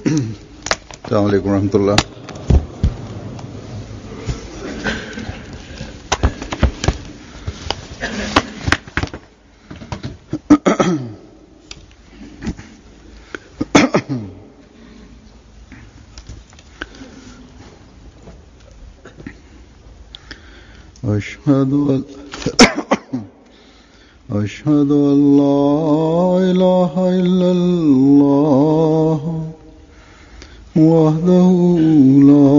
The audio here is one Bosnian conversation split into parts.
Assalamu alaikum warahmatullah. أشهد أن لا إله إلا الله وحده لا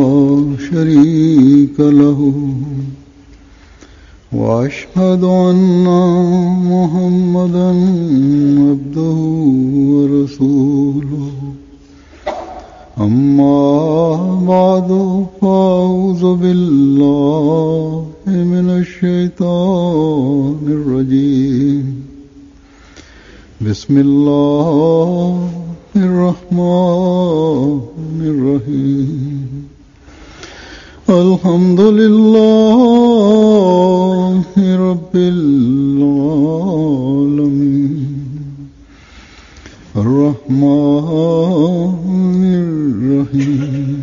شريك له وأشهد أن محمدا عبده ورسوله أما بعد فأعوذ بالله من الشيطان الرجيم بسم الله الرحمن الرحيم الحمد لله رب العالمين الرحمن الرحيم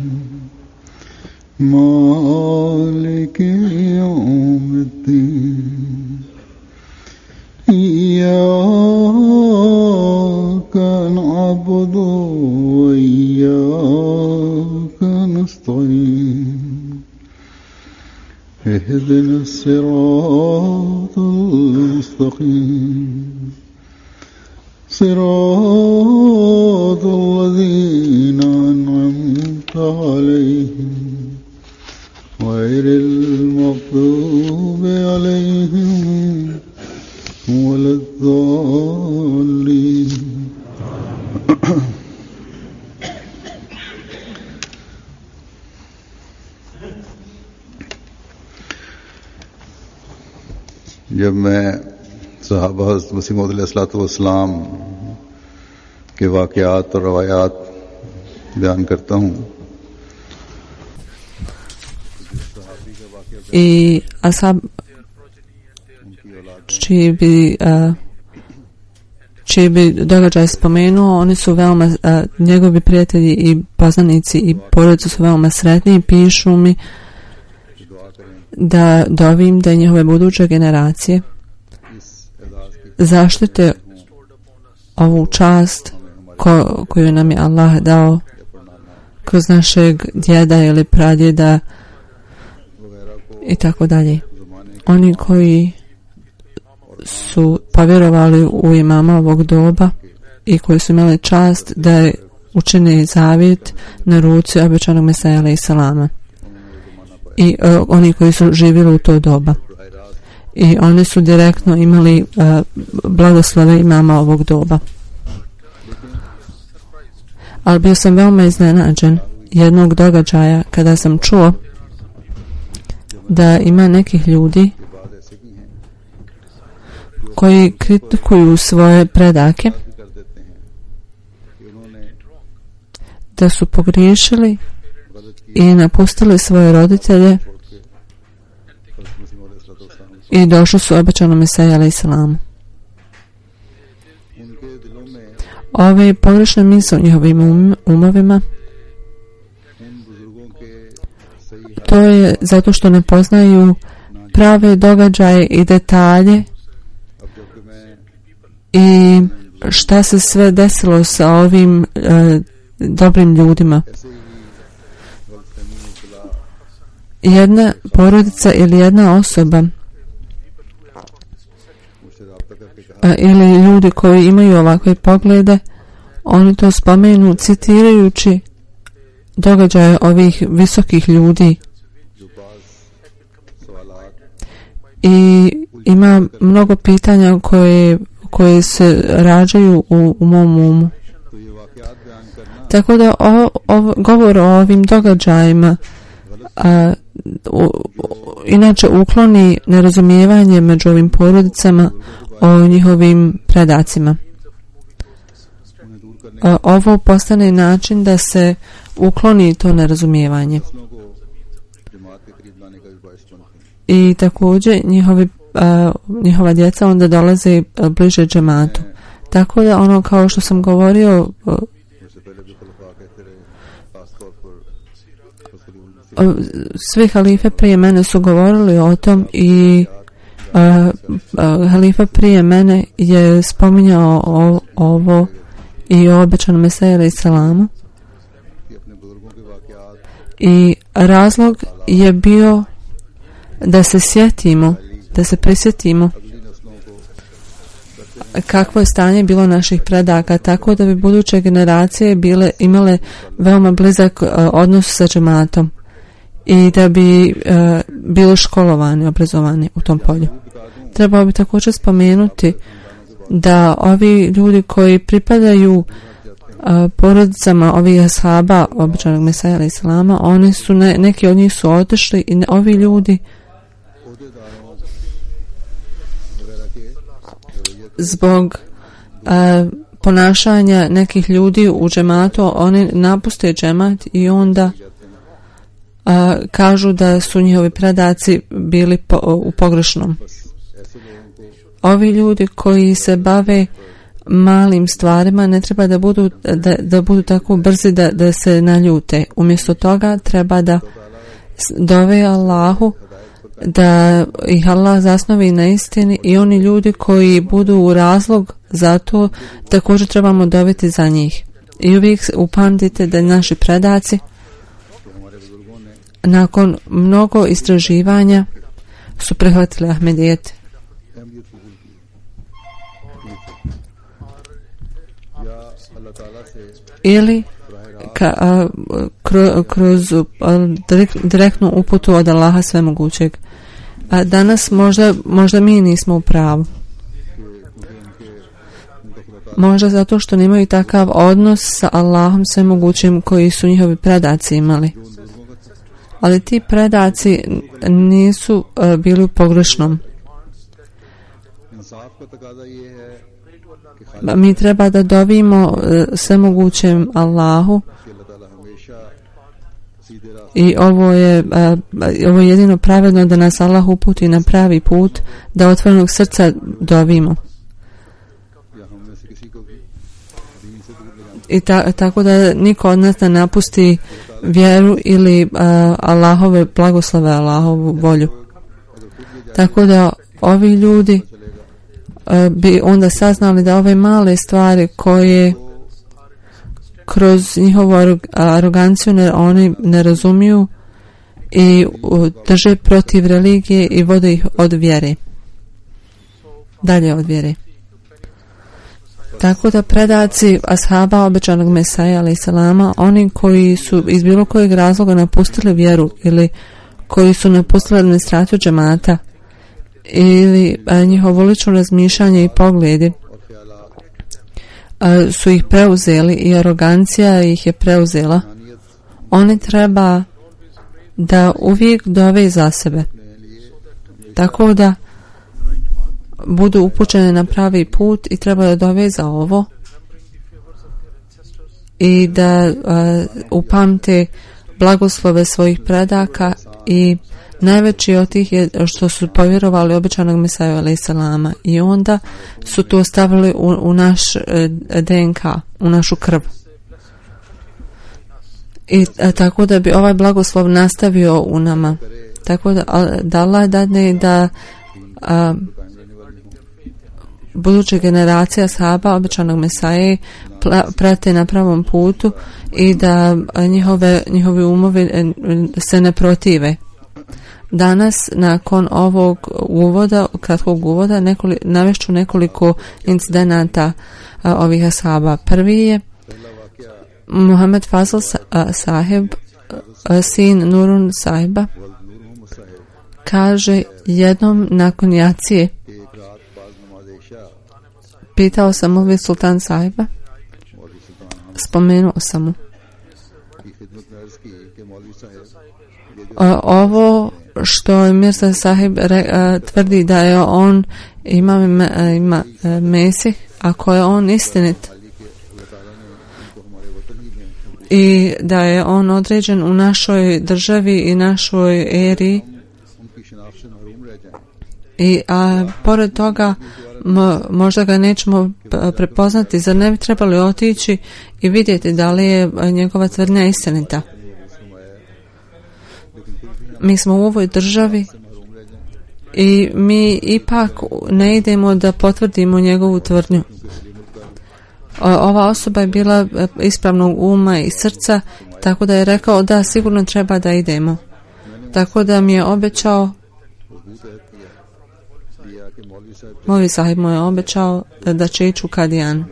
مالك يوم الدين إياك نعبد وإياك نستعين اهدنا الصراط المستقيم صراط الذين أنعمت عليهم غير المغضوب عليهم ولا الضالين. जब मैं सहाबा हज़रत मसीह मौऊद अलैहिस्सलाम के वाक़यात और रवायात बयान करता हूँ i ashab čiji bi događaj spomenuo, oni su veoma njegovi prijatelji i poznanici i porodice su veoma sretni i pišu mi da dovim da njihove buduće generacije zaštite ovu čast koju nam je Allah dao kroz našeg djeda ili pradjeda i tako dalje. Oni koji su povjerovali u imama ovog doba i koji su imali čast da učine zavjet na ruci obećanog Mesaja alejhiselama i oni koji su živjeli u to doba i oni su direktno imali blagoslove imama ovog doba. Ali bio sam veoma iznenađen jednog događaja kada sam čuo da ima nekih ljudi koji kritikuju svoje predake da su pogriješili i napustili svoje roditelje i došli su obećanom Mesiji alejhisselam. Ove pogrešne misli u njihovim umovima, to je zato što ne poznaju prave događaje i detalje i šta se sve desilo sa ovim dobrim ljudima. Jedna porodica ili jedna osoba ili ljudi koji imaju ovakve poglede, oni to spomenu citirajući događaje ovih visokih ljudi. I ima mnogo pitanja koje se rađaju u mom umu. Tako da govor o ovim događajima inače ukloni nerazumijevanje među ovim porodicama o njihovim predacima. Ovo postane način da se ukloni to nerazumijevanje. I također njihova djeca onda dolaze bliže džematu. Tako da ono kao što sam govorio Svi halife prije mene su govorili o tom i halifa prije mene je spominjao ovo i o obećanom Mesiji alejhi selamu. I razlog je bio da se sjetimo, da se prisjetimo kakvo je stanje bilo naših predaka, tako da bi buduće generacije imale veoma blizak odnos sa džematom i da bi bili školovani, obrazovani u tom polju. Trebalo bi također spomenuti da ovi ljudi koji pripadaju porodicama ovih ashaba obećanog Mesija alejhi selama, oni su neki od njih su otišli i ovi ljudi zbog ponašanja nekih ljudi u džematu, oni napuste džemat i onda kažu da su njihovi predaci bili u pogrešnom. Ovi ljudi koji se bave malim stvarima ne treba da budu tako brzi da se naljute. Umjesto toga treba da dove Allahu da ih Allah zasnovi na istini i oni ljudi koji budu u razlog za to također trebamo doviti za njih. I uvijek upamtite da naši predaci nakon mnogo istraživanja su prihvatili Ahmedijet. Ili kroz direktnu uputu od Allaha svemogućeg. A danas možda mi nismo u pravu. Možda zato što nemaju takav odnos sa Allahom svemogućim koji su njihovi predaci imali. Ali ti predaci nisu bili u pogrešnom. Mi treba da dovimo svemogućem Allahu i ovo je jedino pravedno da nas Allah uputi na pravi put, da otvorenog srca dovimo. I tako da niko od nas ne napusti vjeru ili Allahove blagoslove, Allahovu volju. Tako da ovi ljudi bi onda saznali da ove male stvari koje kroz njihovu aroganciju oni ne razumiju i drže protiv religije i vode ih od vjere. Dalje od vjere. Tako da predaci ashaba obećanog Mesija alejhi selama, oni koji su iz bilo kojeg razloga napustili vjeru ili koji su napustili administraciju džemata ili njihovo lično razmišljanje i pogledi su ih preuzeli i arogancija ih je preuzela. Oni treba da uvijek dove za sebe, tako da budu upućeni na pravi put i treba da dove za ovo i da upamte blagoslove svojih predaka i najveći od tih je što su povjerovali obećanog Mesiju alejhi selama i onda su to stavili u naš DNK, u našu krv. I tako da bi ovaj blagoslov nastavio u nama. Tako da Allah dadne da buduće generacije ashaba obećanog Mesaje prate na pravom putu i da njihovi umovi se ne protive. Danas, nakon ovog kratkog uvoda, navešću nekoliko incidenata ovih ashaba. Prvi je Muhammed Fazl sahib, sin Nurun sahiba, kaže jednom nakon jacije, pitao sam Mulvi Sultan sahiba, spomenuo sam mu ovo što Mirza sahib tvrdi da je on ima Mesih, ako je on istinit i da je on određen u našoj državi i našoj eri i pored toga možda ga nećemo prepoznati, zar ne bi trebali otići i vidjeti da li je njegova tvrdnja istinita. mi smo u ovoj državi i mi ipak ne idemo da potvrdimo njegovu tvrdnju. Ova osoba je bila ispravnog uma i srca, tako da je rekao da sigurno treba da idemo. Tako da mi je obećao, Molvi sahib mu je obećao da će ići u Kadijan.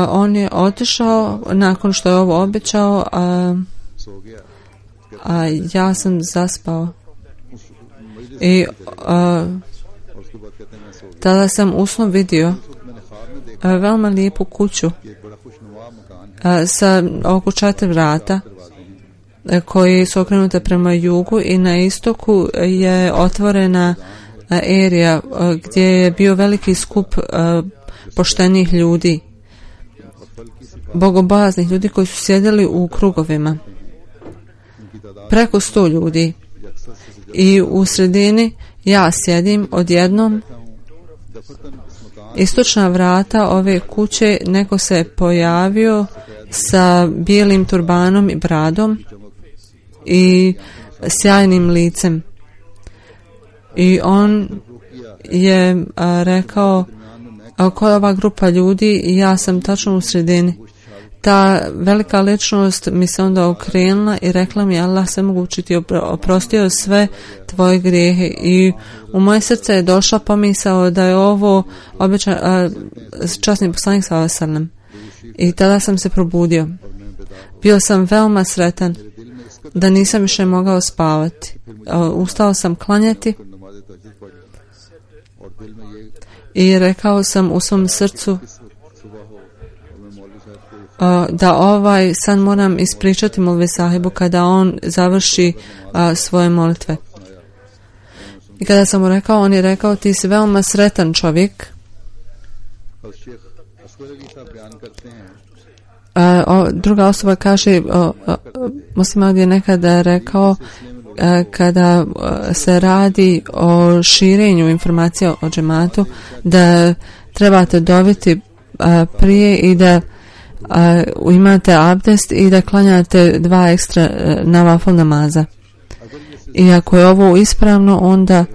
On je otišao nakon što je ovo obećao, a ja sam zaspao. I tada sam u snu vidio veoma lijepu kuću sa oko 4 vrata koji su okrenute prema jugu i na istoku je otvorena erija gdje je bio veliki skup poštenih ljudi, bogobojaznih ljudi koji su sjedili u krugovima. Preko 100 ljudi. I u sredini ja sjedim, odjednom istočna vrata ove kuće neko se je pojavio sa bijelim turbanom i bradom i sjajnim licem. I on je rekao, ko je ova grupa ljudi? I ja sam tačno u sredini. Ta velika ličnost mi se onda okrenula i rekla mi, Allah svemogući ti oprostio sve tvoje grijehe. I u moje srce je došla pomisao da je ovo časni poslanik sallallahu alejhi ve sellem. I tada sam se probudio. Bio sam veoma sretan da nisam više mogao spavati. Ustao sam klanjati i rekao sam u svom srcu da ovaj san moram ispričati Molvi sahibu kada on završi svoje molitve. I kada sam mu rekao, on je rekao, ti si veoma sretan čovjek. Druga osoba kaže, Muslim je nekada rekao, kada se radi o širenju informacija o džematu, da trebate dobiti prije i da imate abdest i da klanjate 2 ekstra navafil namaza. I ako je ovo ispravno, onda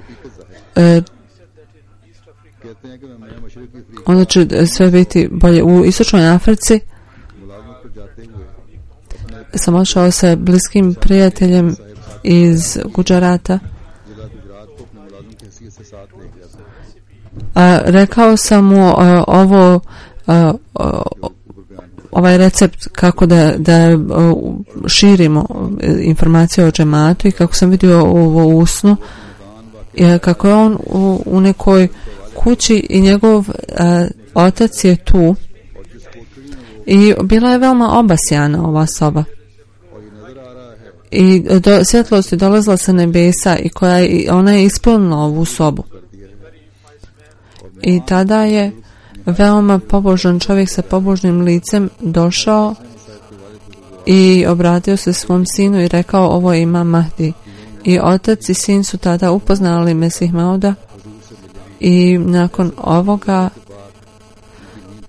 će sve biti bolje. U istočnoj Africi sam odšao sa bliskim prijateljem iz Gujarata. Rekao sam mu ovaj recept kako da širimo informacije o džematu i kako sam vidio ovo u snu, kako je on u nekoj kući i njegov otac je tu i bila je veoma obasjana ova soba i svjetlost je dolazila sa nebesa i ona je ispunila ovu sobu. I tada je veoma pobožan čovjek sa pobožnim licem došao i obratio se svom sinu i rekao, ovo je Imam Mahdi. I otac i sin su tada upoznali Mesih Mauda i nakon ovoga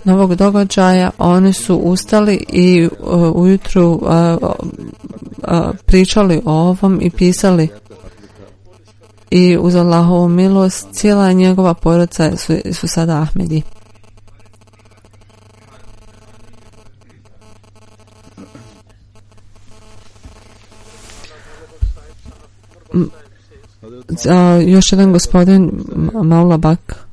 novog događaja oni su ustali i ujutru pričali o ovom i pisali. I uz Allahovu milost cijela njegova porodica su sada Ahmedi. Još jedan gospodin Maula Bak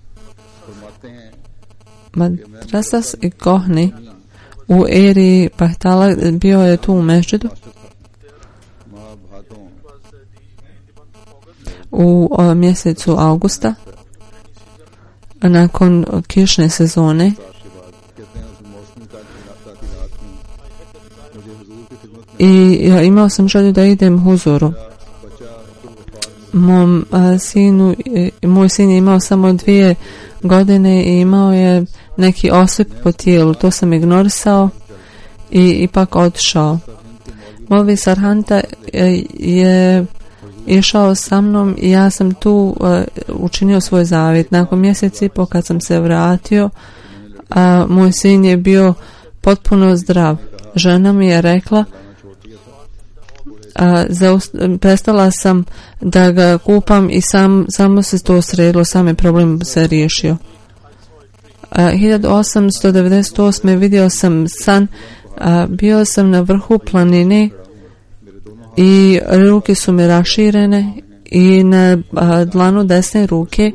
Madrasas i Kohni u eri Bahtala bio je tu u mešđidu u mjesecu augusta nakon kišne sezone i imao sam želju da idem huzuru. Moj sin je imao samo 2 godine i imao je neki osip po tijelu. To sam ignorisao i ipak otišao. Molvi Sarhanta je išao sa mnom i ja sam tu učinio svoj zavjet. Nakon mjesec i pol kad sam se vratio, moj sin je bio potpuno zdrav žena mi je rekla, prestala sam da ga kupam i samo se to sredilo, sam je problem se riješio. 1898. vidio sam san, bio sam na vrhu planine i ruke su mi raširene i na dlanu desne ruke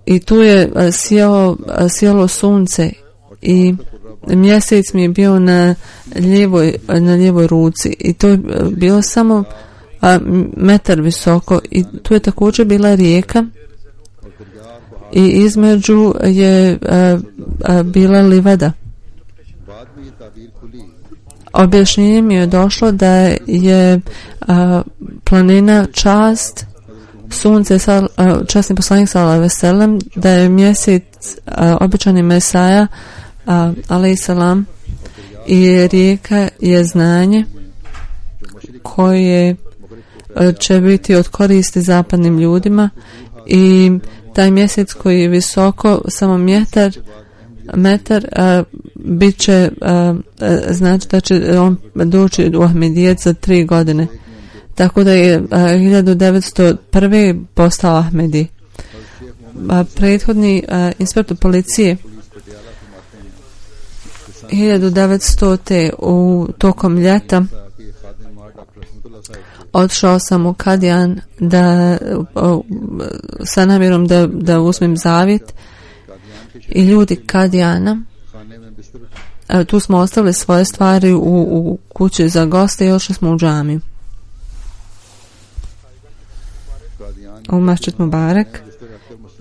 i tu je sjelo sunce i mjesec mi je bio na lijevoj ruci i to je bilo samo metar visoko i tu je također bila rijeka i između je bila livada. Objašnjenje mi je došlo da je planina čast, sunce, časni poslanik sallallahu alejhi ve sellem, da je mjesec običani Mesaja alejhi selam i rijeka je znanje koje će biti od koristi zapadnim ljudima i taj mjesec koji je visoko samo metar bit će znači da će on doći u Ahmedijet za 3 godine. Tako da je 1901. postao Ahmedi. Prethodni inspektor policije 1900. u tokom ljeta otišao sam u Kadijan sa namjerom da uzmem zavjet i ljudi Kadijana, tu smo ostavili svoje stvari u kući za goste i ošli smo u džamiju. U Masjid Mubarak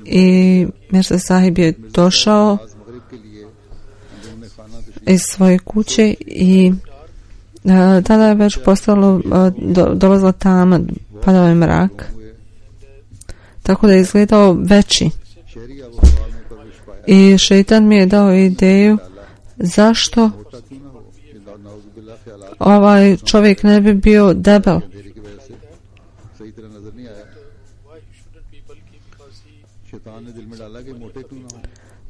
i Mirza Sahib je došao iz svoje kuće i tada je već postalo dolazila tama, padao je mrak, tako da je izgledao veći i šeitan mi je dao ideju zašto ovaj čovjek ne bi bio debel,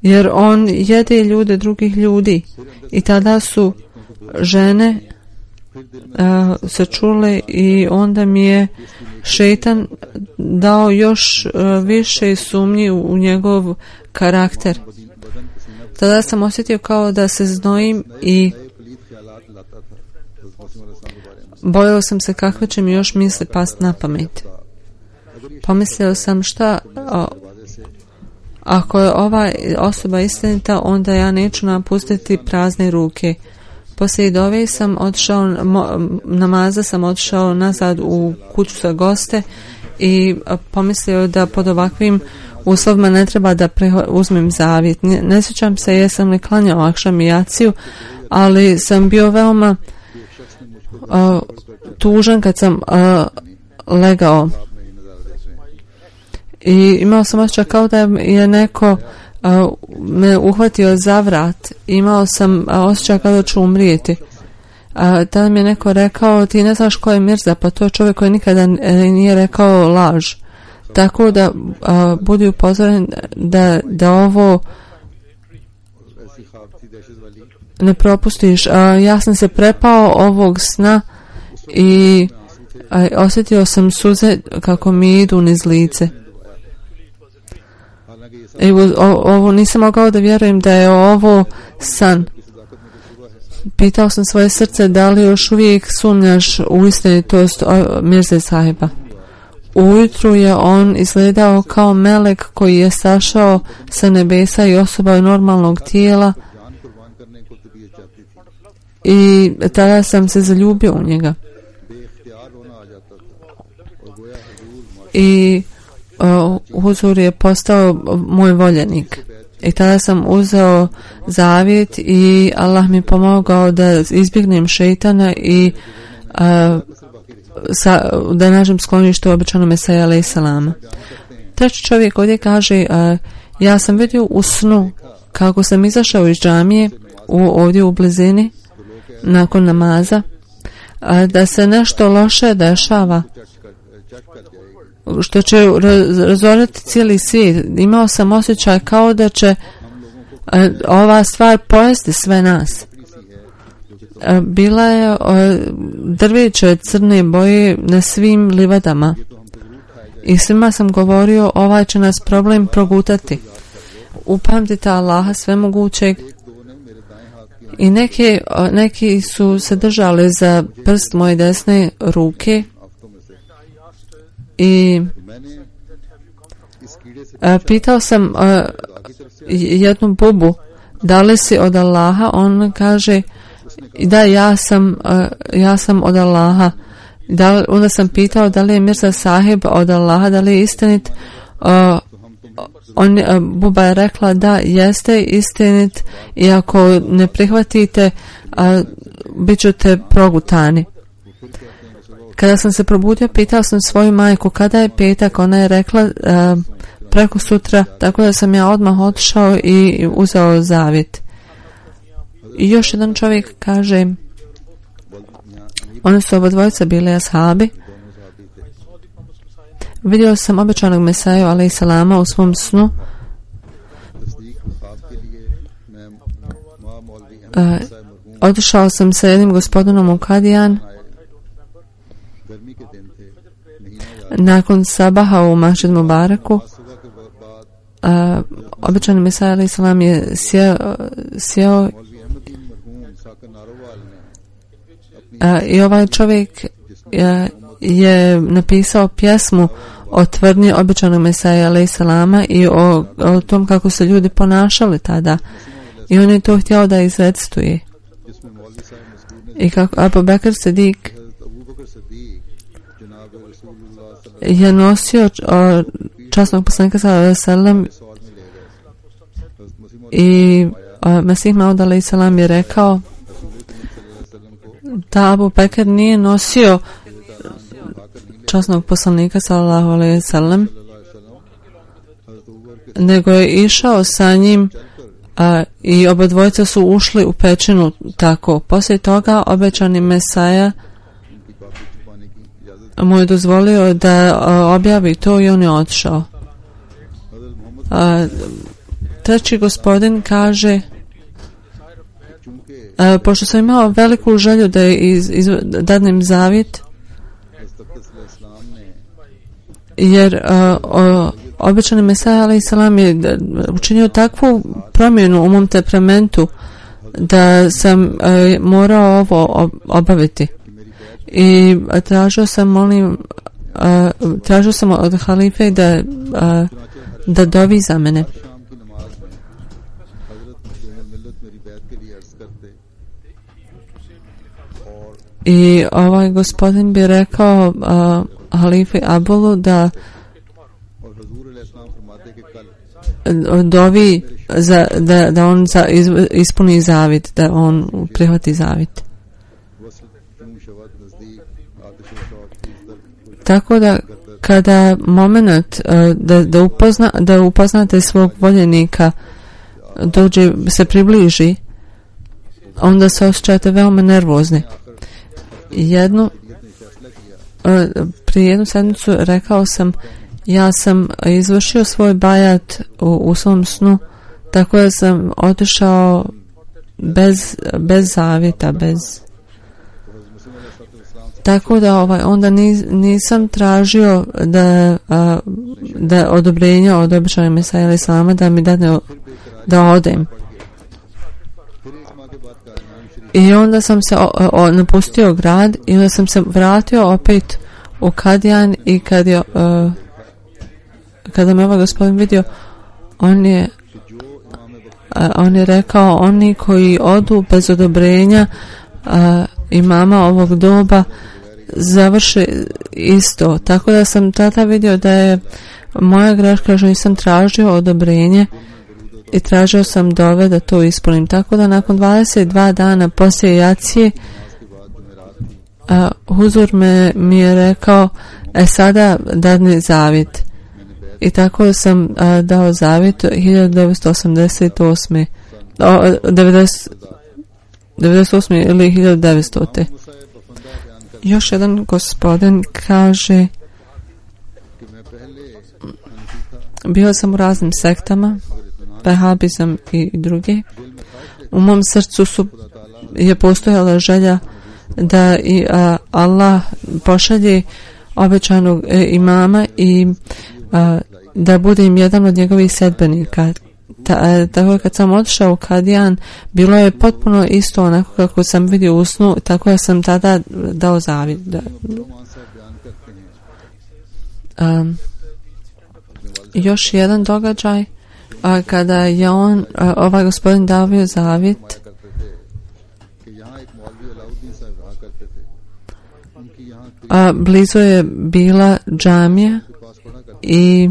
jer on jede ljude drugih ljudi i tada su žene se čule i onda mi je šeitan dao još više sumnji u njegov karakter. Tada sam osjetio kao da se znojim i bojao sam se kakve će mi još misli past na pamet. Pomislio sam šta ako je ova osoba istinita, onda ja neću napustiti prazne ruke. Poslije dove sam otišao, namaza sam otišao nazad u kuću za goste i pomislio da pod ovakvim uslovima ne treba da uzmem zavjet. Ne sjećam se jesam li klanjao akšam i jaciju, ali sam bio veoma tužan kad sam legao. I imao sam osjećaj kao da je neko me uhvatio za vrat. Imao sam osjećaj kao da ću umrijeti. Tada mi je neko rekao, ti ne znaš ko je Mirza, pa to je čovjek koji nikada nije rekao laž. Tako da budi upozoren da ovo ne propustiš. Ja sam se prepao ovog sna i osjetio sam suze kako mi idu niz lice. Ovo nisam mogao da vjerujem da je ovo san. Pitao sam svoje srce da li još uvijek sumnjaš u istinitost Mirze Sahiba. Ujutru je on izgledao kao melek koji je sašao sa nebesa i osoba normalnog tijela i tada sam se zaljubio u njega. I Huzur je postao moj voljenik. I tada sam uzeo zavjet i Allah mi pomogao da izbjegnem šeitana i da nađem sklonište u običanom Mesaja alejhi selama. Treći čovjek ovdje kaže, ja sam vidio u snu kako sam izašao iz džamije ovdje u blizini nakon namaza, da se nešto loše dešava što će razoriti cijeli svijet. Imao sam osjećaj kao da će ova stvar pojesti sve nas. bila je drveće crne boje na svim livadama. I svima sam govorio, ovaj će nas problem progutati. Upamtite Allaha svemogućeg. I neki su se držali za prst moje desne ruke i pitao sam jednu bubu, da li si od Allaha? On kaže, da, ja sam od Allaha. Onda sam pitao da li je Mirza Sahib od Allaha, da li je istinit. Buba je rekla da jeste istinit i ako ne prihvatite, bit ćete progutani. Kada sam se probudio, pitao sam svoju majku kada je petak. Ona je rekla preko sutra, tako da sam ja odmah otišao i uzeo zavjet. I još jedan čovjek kaže, oni su obadvojica bili ashabi. Vidio sam obećanog Mesaju alejhi selama u svom snu. Otišao sam sa jednim gospodinom u Kadijan nakon sabaha u Masjid Mubaraku. Obećani Mesaja alejhi selam je sjeo i ovaj čovjek je napisao pjesmu o tvrdnji obećanog Mesaja alejhi selama i o tom kako se ljudi ponašali tada. I on je to htio da izrecituje. I kako Abu Bekr Sidik je nosio časnog poslanika sallallahu alejhi ve sellem i Mesih Maud alejhi selam je rekao da Abu Bekr nije nosio časnog poslanika sallallahu alejhi ve sellem, nego je išao sa njim i obadvojica su ušli u pećinu tako. Poslije toga obećani Mesaja mu je dozvolio da objavi to i on je otišao. Treći gospodin kaže, pošto sam imao veliku želju da dadnem zavjet, jer obećani Mesaja alejhi selam je učinio takvu promjenu u mom temperamentu da sam morao ovo obaviti. I tražio sam od halife da dovi za mene. I ovaj gospodin bi rekao halife Abulu da dovi da on ispuni zavjet, da on prihvati zavjet. Tako da kada moment da upoznate svog voljenika dođe, se približi, onda se osjećate veoma nervozni. Prije jednu sedmicu rekao sam, ja sam izvršio svoj bajat u svom snu, tako da sam otišao bez zavjeta, tako da onda nisam tražio da odobrenja od obećanog Mesaja alejhi selama da mi dadne da odem. I onda sam se napustio grad i onda sam se vratio opet u Kadijan i kada me ovaj gospodin vidio, on je rekao, oni koji odu bez odobrenja imama ovog doba završe isto. Tako da sam tada vidio da je moja greška što nisam tražio odobrenje i tražio sam dove da to ispunim. Tako da nakon 22 dana poslije jacije Huzur mi je rekao, sada dadni zavjet. I tako sam dao zavjet 1998. 98. ili 1900. Još jedan gospodin kaže, bio sam u raznim sektama, vehabizam i druge. U mom srcu su je postojala želja da i Allah pošalje obećanog imama i da budem jedan od njegovih sedbenika. Tako kad sam otišao u Kadijan, bilo je potpuno isto onako kako sam vidio u snu, tako ja sam tada dao zavjet. Još jedan događaj, kada je ovaj gospodin davio zavjet, blizu je bila džamija i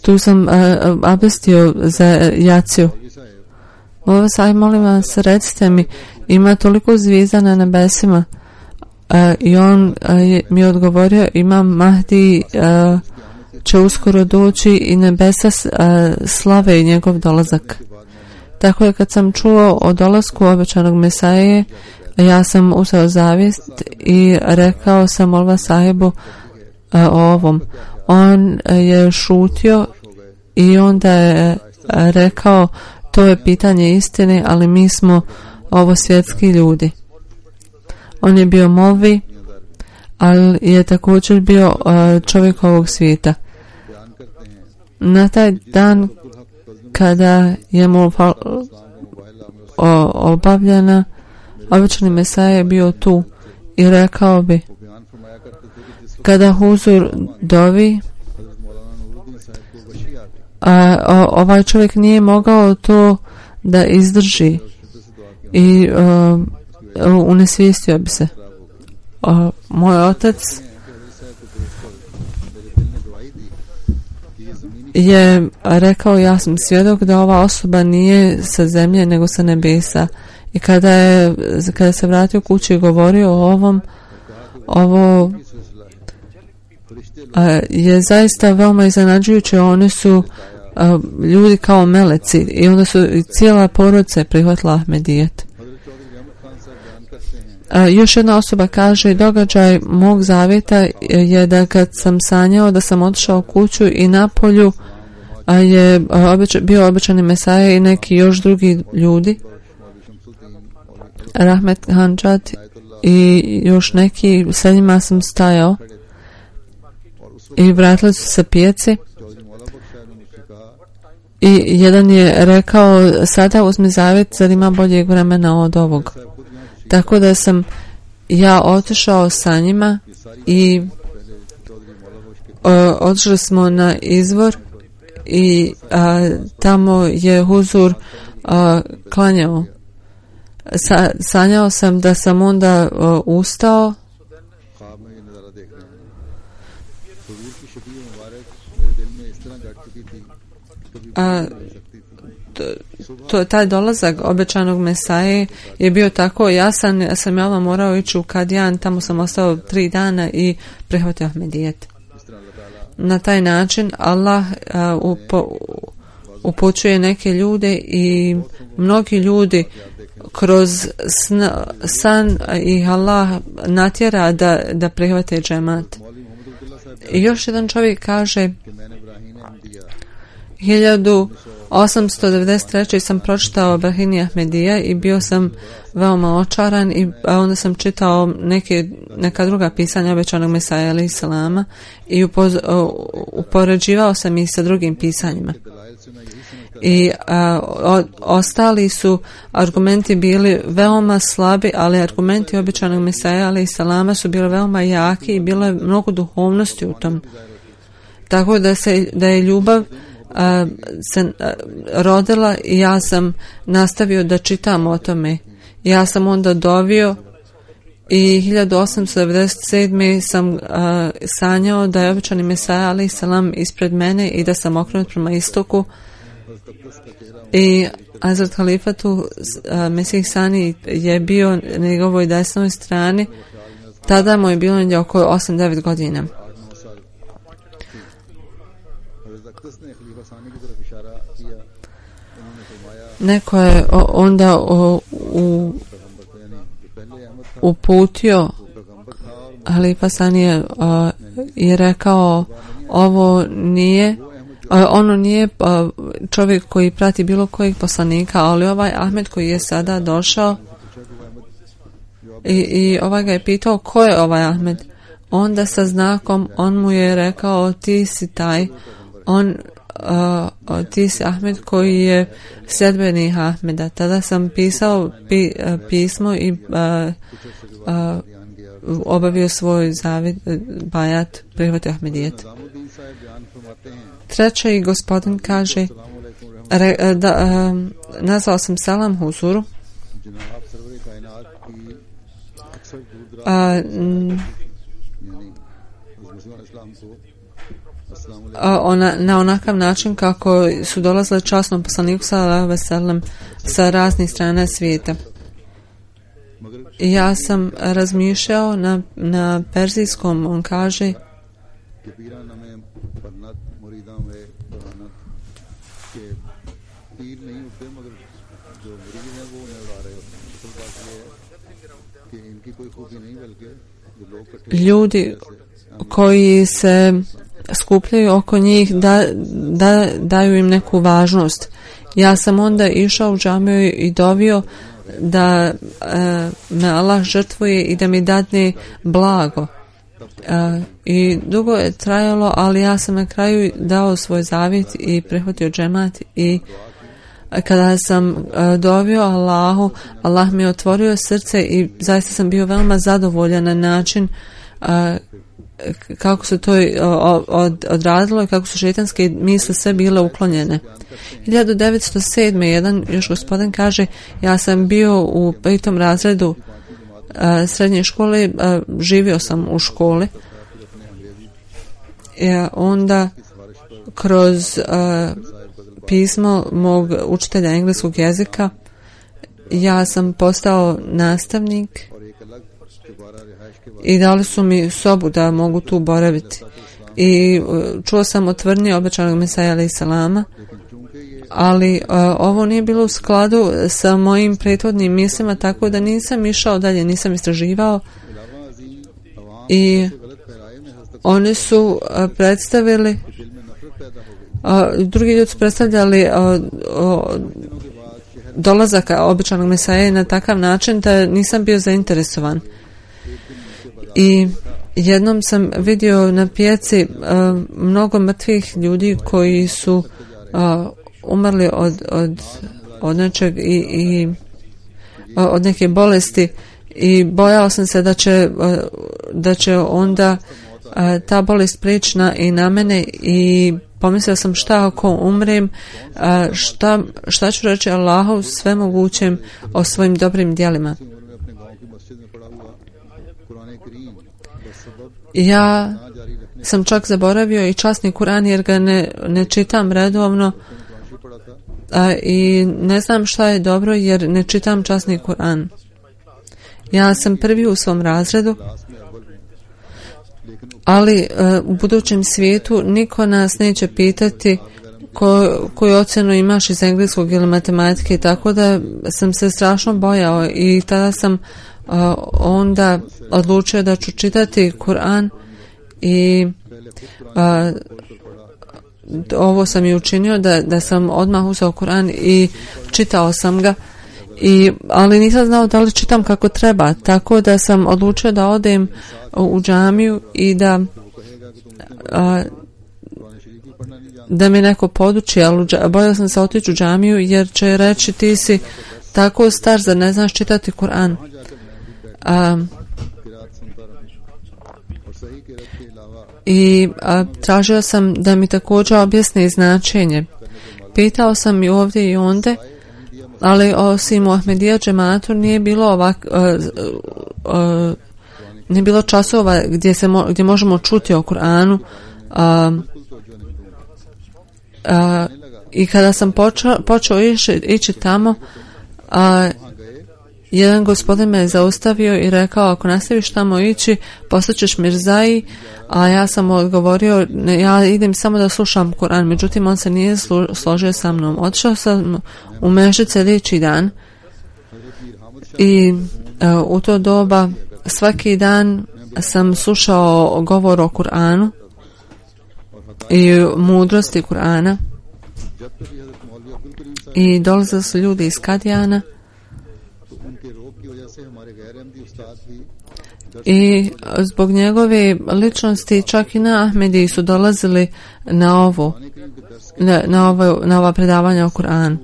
tu sam abdestio za jaciju. Molim vas, recite mi, ima toliko zvijezda na nebesima. I on mi je odgovorio, Imam Mahdi će uskoro doći i nebesa slave i njegov dolazak. Tako je kad sam čuo o dolasku obećanog Mesaje, ja sam uzeo zavijest i rekao sam Molva sahibu o ovom. On je šutio i onda je rekao, to je pitanje istine, ali mi smo ovo svjetski ljudi. On je bio molvi, ali je također bio čovjek ovog svijeta. Na taj dan kada je molva obavljena, obični Mesaja je bio tu i rekao bi, kada huzur dovi, ovaj čovjek nije mogao to da izdrži i unesvijestio bi se. Moj otac je rekao, ja sam svjedok da ova osoba nije sa zemlje nego sa nebesa. I kada se vratio kući i govorio o ovom, ovo je zaista veoma iznenađujuće. Oni su ljudi kao meleci i onda su cijela porodica prihvatila Ahmedijet. Još jedna osoba kaže, događaj mog zavjeta je da kad sam sanjao da sam otišao u kuću i na polju je bio obećani Mesaja i neki još drugi ljudi, Rahmet Hančat i još neki, sa njima sam stajao i vratili su se pijaci i jedan je rekao, sada uzmi zavjet, zar ima boljeg vremena od ovog. Tako da sam ja otišao sa njima i otišli smo na izvor i tamo je huzur klanjao. Sanjao sam da sam onda ustao taj dolazak obećanog Mesaje je bio tako jasan. Ja sam morao ići u Kadijan, tamo sam ostao 3 dana i prihvatio Ahmedijet. Na taj način Allah upućuje neke ljude i mnogi ljudi kroz san ih Allah natjera da prihvate džemat. I još jedan čovjek kaže, 1893. sam pročitao Brahini Ahmedija i bio sam veoma očaran i onda sam čitao neka druga pisanja obećanog Mesaja alejhi selama i upoređivao sam ih sa drugim pisanjima. I ostali su argumenti bili veoma slabi, ali argumenti obećanog Mesaja alejhi selama su bili veoma jaki i bilo je mnogo duhovnosti u tom. Tako da je ljubav se rodila i ja sam nastavio da čitam o tome. Ja sam onda dovio i 1897. sam sanjao da je obećani Mesaja alejhi selam ispred mene i da sam okrenut prema istoku i Hazrat Halifatu Mesih Sani je bio na njegovoj desnoj strani. Tada mu je bilo negdje oko 8-9 godina. Neko je onda uputio Halifa Sani je rekao, ovo nije ono nije čovjek koji prati bilo kojeg poslanika, ali ovaj Ahmed koji je sada došao i ovaj ga je pitao ko je ovaj Ahmed. Onda sa znakom on mu je rekao ti si taj, ti si Ahmed koji je sljedbenik Ahmeda. Tada sam pisao pismo i obavio svoj zavid, bajat, prihvatio Ahmedijet. Treći gospodin kaže nazvao sam Salam Huzuru. Na onakav način kako su dolazile časnom poslaniku sallallahu alejhi ve sellem sa raznih strana svijeta. Ja sam razmišljao na perzijskom, on kaže ljudi koji se skupljaju oko njih daju im neku važnost. Ja sam onda išao u džamiju i dovio da me Allah žrtvuje i da mi dadne blago. I dugo je trajalo, ali ja sam na kraju dao svoj zavjet i prihvatio džemat i kada sam dovio Allahu, Allah mi je otvorio srce i zaista sam bio veoma zadovoljan na način kako se to odradilo i kako su šejtanske misli sve bile uklonjene. 1907. jedan još gospodin kaže, ja sam bio u 5. razredu srednje škole, živio sam u školi. Onda kroz pismo mog učitelja engleskog jezika ja sam postao nastavnik i dali su mi sobu da mogu tu boraviti. I čuo sam o tvrdnji obećanog Mesaja alejhi selama, ali ovo nije bilo u skladu sa mojim prethodnim mislima, tako da nisam išao dalje, nisam istraživao. I oni su predstavili, drugi ljudi su predstavljali dolazak obećanog Mesaje na takav način da nisam bio zainteresovan. I jednom sam vidio na pijaci mnogo mrtvih ljudi koji su umrli od nečeg i od neke bolesti i bojao sam se da će onda ta bolest prijeći i na mene i pomislio sam šta ako umrem, šta ću reći Allahu svemogućem o svojim dobrim djelima. Ja sam čak zaboravio i časni Kur'an jer ga ne čitam redovno i ne znam šta je dobro jer ne čitam časni Kur'an. Ja sam prvi u svom razredu, ali u budućem svijetu niko nas neće pitati koju ocjenu imaš iz engleskog ili matematike, tako da sam se strašno bojao i tada sam onda odlučio da ću čitati Kur'an i ovo sam i učinio da sam odmah uzeo Kur'an i čitao sam ga, ali nisam znao da li čitam kako treba, tako da sam odlučio da odem u džamiju i da mi neko poduči, ali bojao sam se otići u džamiju jer će reći ti si tako star da ne znaš čitati Kur'an. I tražio sam da mi također objasne značenje. Pitao sam i ovdje i onde, ali osim u Ahmedija džematu nije bilo nije bilo časova gdje možemo čuti o Kur'anu. I kada sam počeo ići tamo, jedan gospodin me je zaustavio i rekao, ako nastaviš tamo ići, postaćeš mirzaji, a ja sam odgovorio, ja idem samo da slušam Kur'an, međutim on se nije složio sa mnom. Otišao sam u Mežid sljedeći dan i u to doba svaki dan sam slušao govor o Kur'anu i mudrosti Kur'ana. I dolazili su ljudi iz Kadijana i zbog njegove ličnosti čak i na Ahmedi su dolazili na ova predavanja o Kur'anu.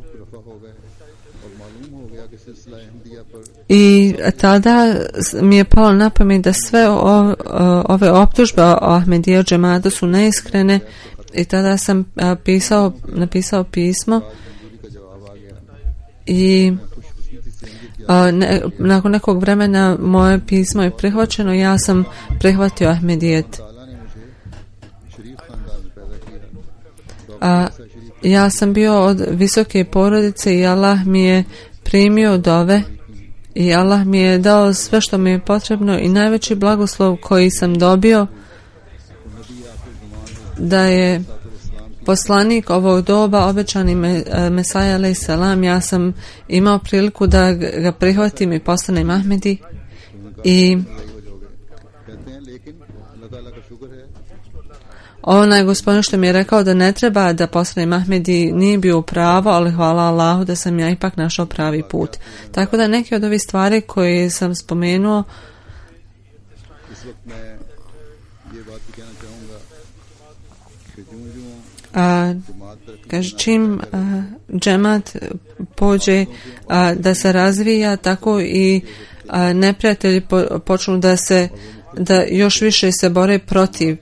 I tada mi je palo na pamet da sve ove optužbe o Ahmedija džemata su neiskrene i tada sam napisao pismo i nakon nekog vremena moje pismo je prihvaćeno. Ja sam prihvatio Ahmedijet. Ja sam bio od visoke porodice i Allah mi je primio dove i Allah mi je dao sve što mi je potrebno i najveći blagoslov koji sam dobio da je poslanik ovog doba, obećani Mesaja alejhi selam, ja sam imao priliku da ga prihvatim i postanem Ahmedi. I onaj gospodin što mi je rekao da ne treba da postanem Ahmedi nije bio pravo, ali hvala Allahu da sam ja ipak našao pravi put. Tako da neke od ovih stvari koje sam spomenuo kaže, čim džemat pođe da se razvija, tako i neprijatelji počnu da još više se bore protiv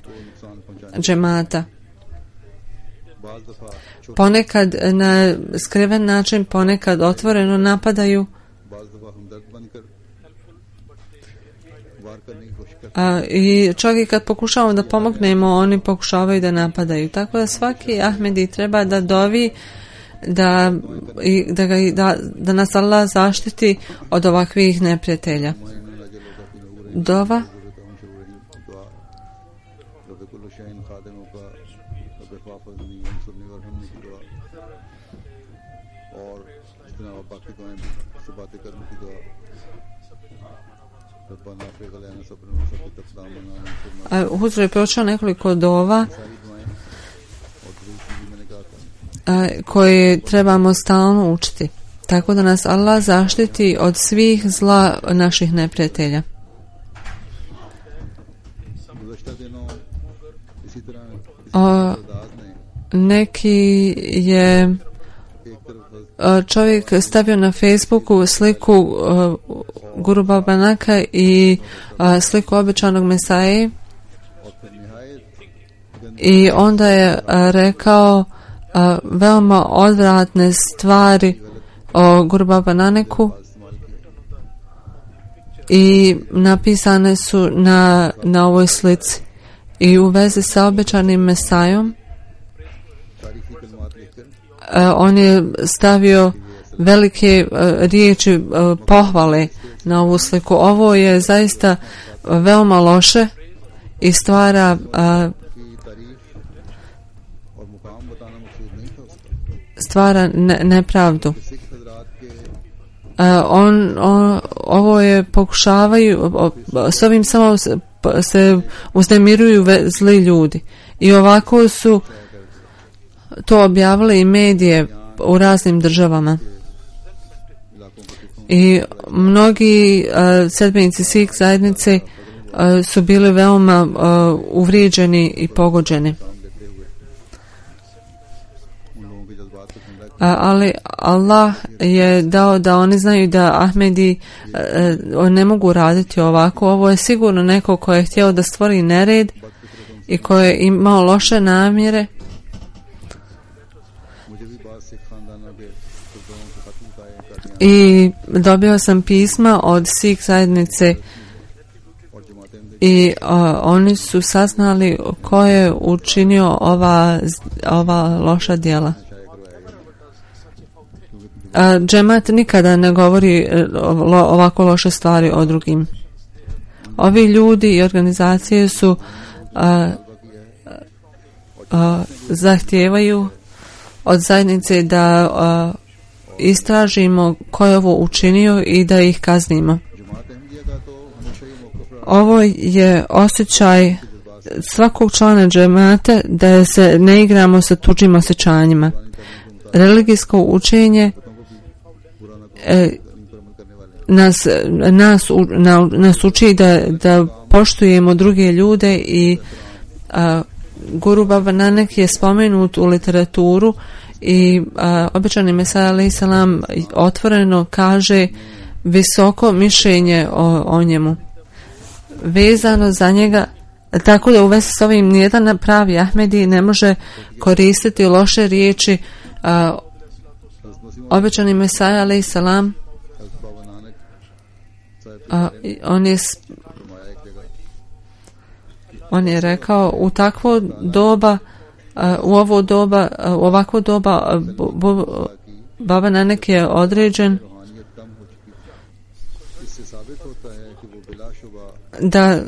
džemata. Ponekad na skriven način, ponekad otvoreno napadaju. I čak i kad pokušavamo da pomognemo, oni pokušavaju da napadaju. Tako da svaki Ahmedi treba da dovi da nas Allah zaštiti od ovakvih neprijatelja. Dova. Huzur je pročao nekoliko dova koje trebamo stalno učiti. Tako da nas Allah zaštiti od svih zla naših neprijatelja. Neki je čovjek stavio na Facebooku sliku Guru Baba Naka i sliku obećanog Mesaje i onda je rekao veoma odvratne stvari o Guru Baba Naneku i napisane su na ovoj slici i u vezi sa obećanim Mesajom on je stavio velike riječi pohvale na ovu sliku. Ovo je zaista veoma loše i stvara nepravdu. Ovo je pokušavaju, s ovim samo se uznemiruju zli ljudi i ovako su to objavili i medije u raznim državama. I mnogi sledbenici Sikh zajednice su bili veoma uvrijeđeni i pogođeni. Ali Allah je dao da oni znaju da Ahmedi ne mogu raditi ovako. Ovo je sigurno neko ko je htio da stvori nered i ko je imao loše namjere. I dobio sam pisma od Sikh zajednice i oni su saznali ko je učinio ova loša djela. Džemat nikada ne govori ovako loše stvari o drugim. Ovi ljudi i organizacije su zahtijevaju od zajednice da istražimo ko je ovo učinio i da ih kaznimo. Ovo je osjećaj svakog člana džemata da se ne igramo sa tuđim osjećanjima. Religijsko učenje nas uči da poštujemo druge ljude i Guru Baba Nanak je spomenut u literaturu i obećani Mesija alejhi selam otvoreno kaže visoko mišljenje o njemu vezano za njega, tako da u vezi s ovim nijedan pravi Ahmedi ne može koristiti loše riječi. Obećani Mesija alejhi selam on je rekao u takvo doba, u ovakvo doba Baba Nanak je određen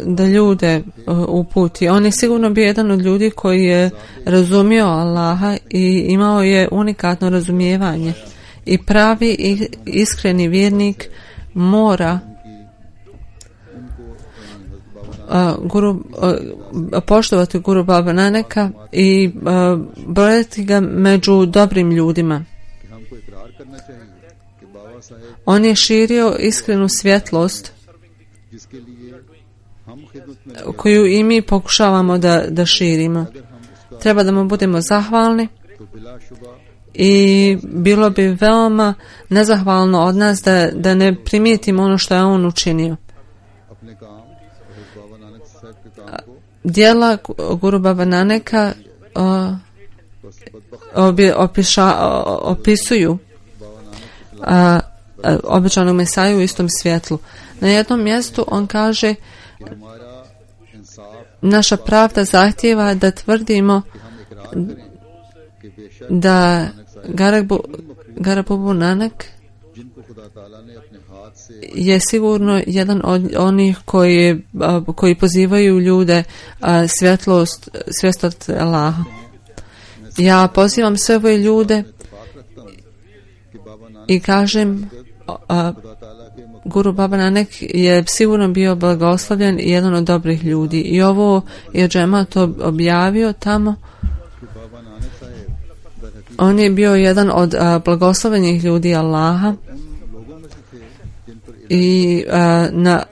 da ljude uputi. On je sigurno bio jedan od ljudi koji je razumio Allaha i imao je unikatno razumijevanje. I pravi i iskreni vjernik mora poštovati Guru Baba Nanaka i brojati ga među dobrim ljudima. On je širio iskrenu svjetlost koju i mi pokušavamo da širimo. Treba da mu budemo zahvalni i bilo bi veoma nezahvalno od nas da ne primijetimo ono što je on učinio. Djela Guru Baba Nanaka opisuju obećanog Mesaju u istom svjetlu. Na jednom mjestu on kaže naša pravda zahtijeva da tvrdimo da Garabubu Nanak je sigurno jedan od onih koji pozivaju ljude svjetlost od Allaha. Ja pozivam sve ove ljude i kažem Guru Baba Nanak je sigurno bio blagoslovljen i jedan od dobrih ljudi. I ovo je džemat objavio tamo. On je bio jedan od blagoslovenih ljudi Allaha i na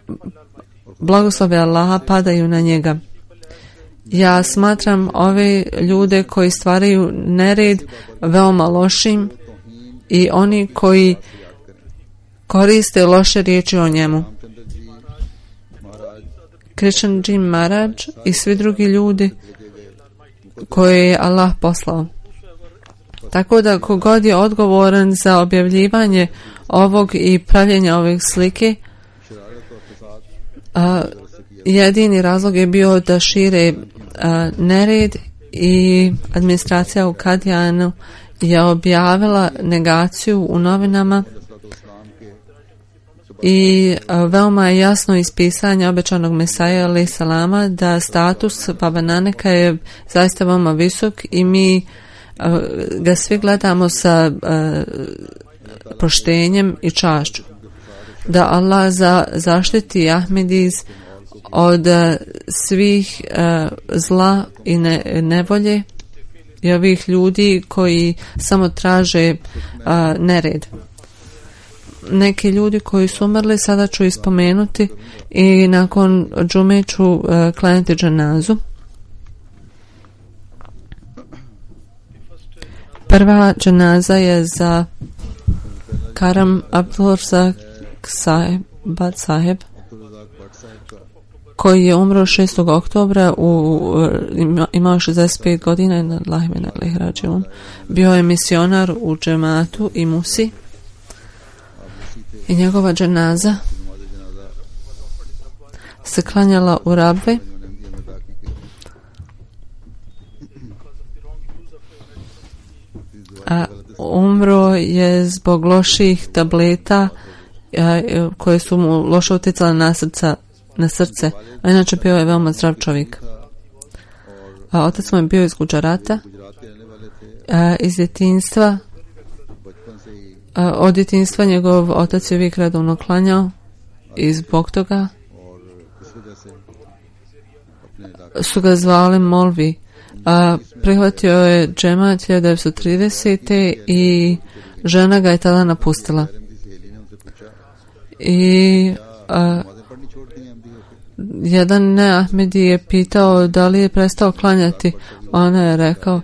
blagoslove Allaha padaju na njega. Ja smatram ove ljude koji stvaraju nered veoma lošim i oni koji koriste loše riječi o njemu. Krishanji Maharaj i svi drugi ljudi koje je Allah poslao. Tako da kogod je odgovoran za objavljivanje ovog i pravljenje ovih slike, jedini razlog je bio da šire nered i administracija u Kadijanu je objavila negaciju u novinama i veoma je jasno iz pisanja obećanog Mesaja alejhi selama da status Baba Nanaka je zaista veoma visok i mi ga svi gledamo sa poštenjem i čašću. Da Allah zaštiti Ahmediz od svih zla i nevolje i ovih ljudi koji samo traže nered. Neki ljudi koji su umrli sada ću ispomenuti i nakon džume ću klanjati dženazu. Prva dženaza je za Karam Abdulrazak Saheb koji je umro 6. oktobra imao 65 godina na Lahimena Lehrađevom. Bio je misionar u džematu i Musi i njegova dženaza se klanjala u Rabve. A umro je zbog loših tableta koje su mu loše utjecale na srce, a inače bio je veoma zdrav čovjek. Otac mu je bio iz Guđarata, iz djetinjstva. Od djetinjstva njegov otac je uvijek redovno klanjao i zbog toga su ga zvali Molvi. Prihvatio je džemat 1930. i žena ga je tada napustila. I jedan ne-Ahmedi je pitao da li je prestao klanjati. Ona je rekao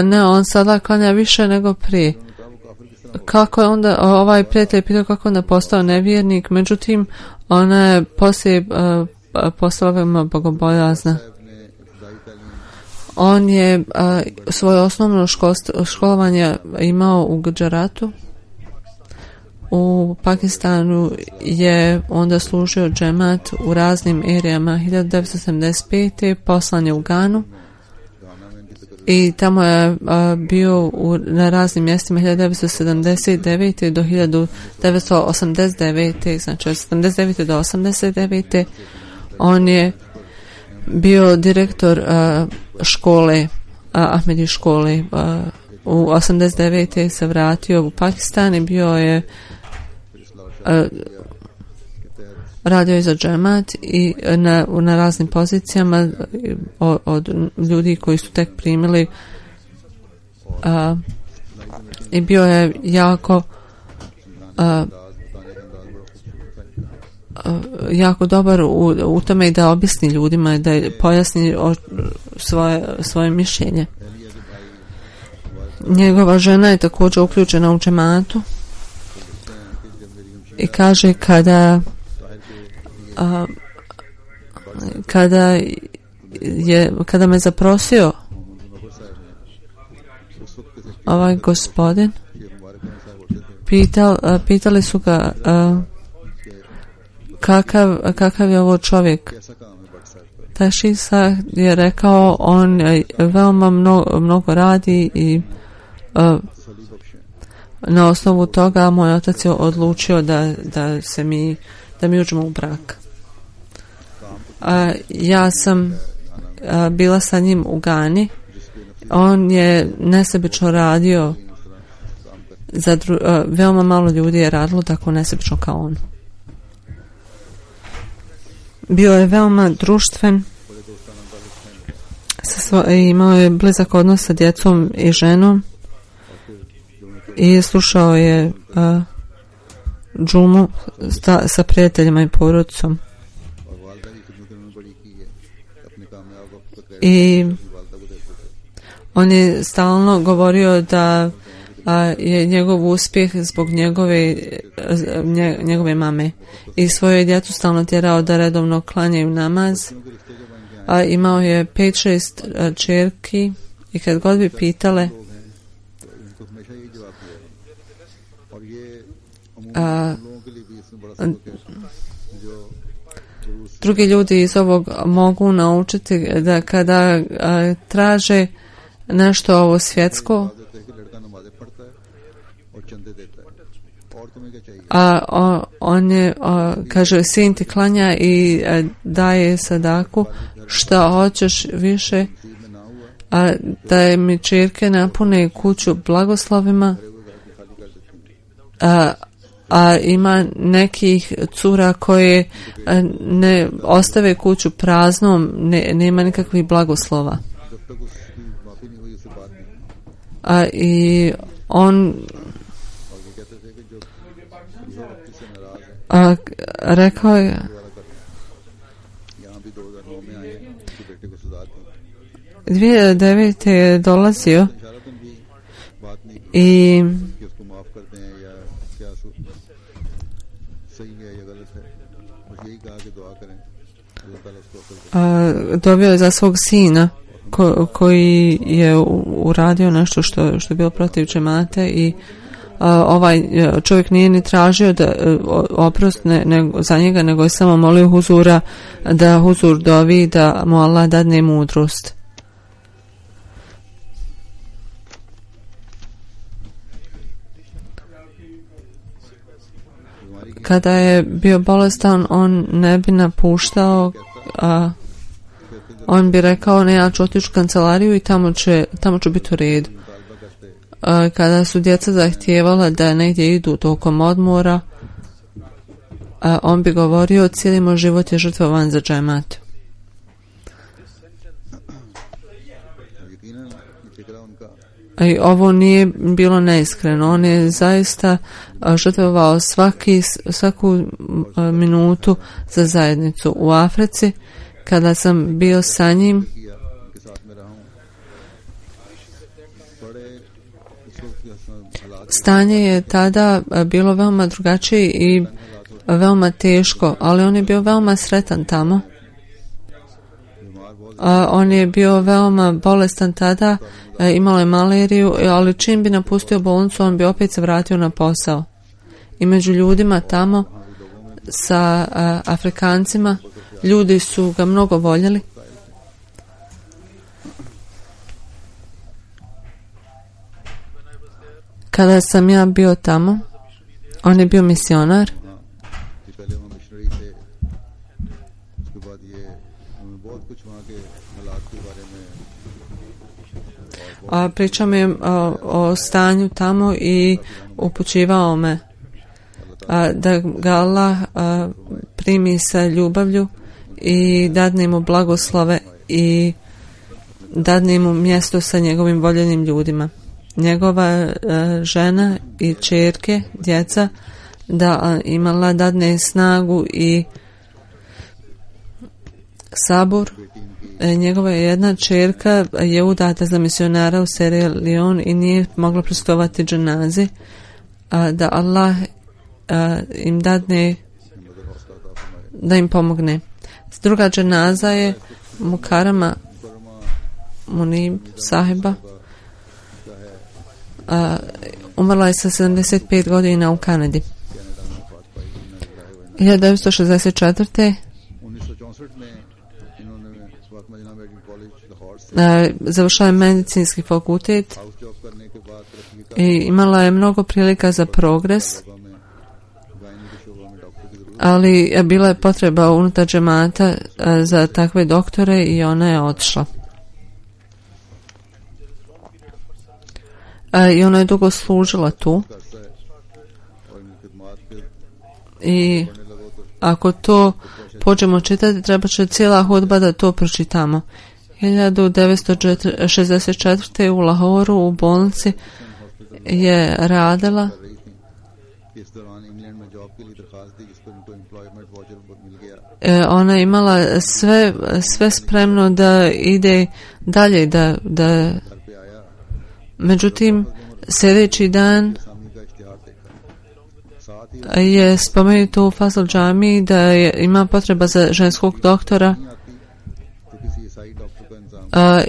ne, on sada klanja više nego prije. Kako je onda, ovaj prijatelj pitao kako onda postao nevjernik, međutim ona je poslije postala veoma bogobojazna. On je svoje osnovno školovanje imao u Gujaratu. U Pakistanu je onda služio džemat u raznim erijama. 1975. poslan je u Ganu i tamo je bio na raznim mjestima 1979. do 1989. znači od 79. do 89. on je bio direktor škole, Ahmedi škole. U 89. se vratio u Pakistan i bio je radio je za džemat i na raznim pozicijama od ljudi koji su tek primili i bio je jako dobar u tome da objasni ljudima, da pojasni svoje mišljenje. Njegova žena je također uključena u džematu i kaže kada me zaprosio ovaj gospodin, pitali su ga kakav je ovo čovjek. Tašisa je rekao on veoma mnogo radi i na osnovu toga moj otac je odlučio da mi uđemo u brak. Ja sam bila sa njim u Gani. On je nesebično radio veoma malo ljudi je radilo tako nesebično kao on. Bio je veoma društven, imao je blizak odnos sa djecom i ženom i slušao je džumu sa prijateljima i porodicom. I on je stalno govorio da je njegov uspjeh zbog njegove mame i svoje djecu stalno tjerao da redovno klanjaju namaz. Imao je 5-6 čerki i kad god bi pitale drugi ljudi iz ovog mogu naučiti da kada traže nešto ovo svjetsko, on je kaže sin ti klanja i daje sadaku, šta hoćeš više, da mi čerke napune kuću blagoslovima, a ima nekih cura koje ne ostave kuću praznom, nema nikakvih blagoslova. I on rekao je 2009. je dolazio i dobio je za svog sina koji je uradio nešto što je bilo protiv džemate i ovaj čovjek nije ni tražio oprost za njega, nego je samo molio huzura da huzur dovi da mu Allah dadne mudrost. Kada je bio bolestan, on ne bi napuštao, on bi rekao ne, ja ću otići u kancelariju i tamo ću biti u redu. Kada su djeca zahtijevala da negdje idu tokom odmora, on bi govorio cijeli moj život je žrtvovan za džemat. I ovo nije bilo neiskreno. On je zaista žrtvovao svaku minutu za zajednicu. U Africi, kada sam bio sa njim, stanje je tada bilo veoma drugačije i veoma teško, ali on je bio veoma sretan tamo. On je bio veoma bolestan tada, imao je maleriju, ali čim bi napustio bolnicu, on bi opet se vratio na posao. I među ljudima tamo, sa Afrikancima, ljudi su ga mnogo voljeli. Kada sam ja bio tamo, on je bio misionar. Pričao mi je o stanju tamo i upućivao me da ga Allah primi sa ljubavlju i dadne mu blagoslove i dadne mu mjesto sa njegovim voljenim ljudima. Njegova žena i ćerke, djeca, da im Allah dadne snagu i sabur. Njegova jedna ćerka je udata za misionara u Sierra Leone i nije mogla pristovati dženazi, da Allah im dadne da im pomogne. Druga dženaza je Mukarama Munib sahiba. Umrla je sa 75 godina u Kanadi. 1964. Završila je medicinski fakultet i imala je mnogo prilika za progres, ali bila je potreba unutar džemata za takve doktore i ona je otišla. I ona je dugo služila tu. I ako to pođemo čitati, treba će cijela hudba da to pročitamo. 1964. u Lahoru u bolnici je radila. Ona je imala sve spremno da ide dalje, međutim sljedeći dan je spomenuto u Fazl džamiji da ima potreba za ženskog doktora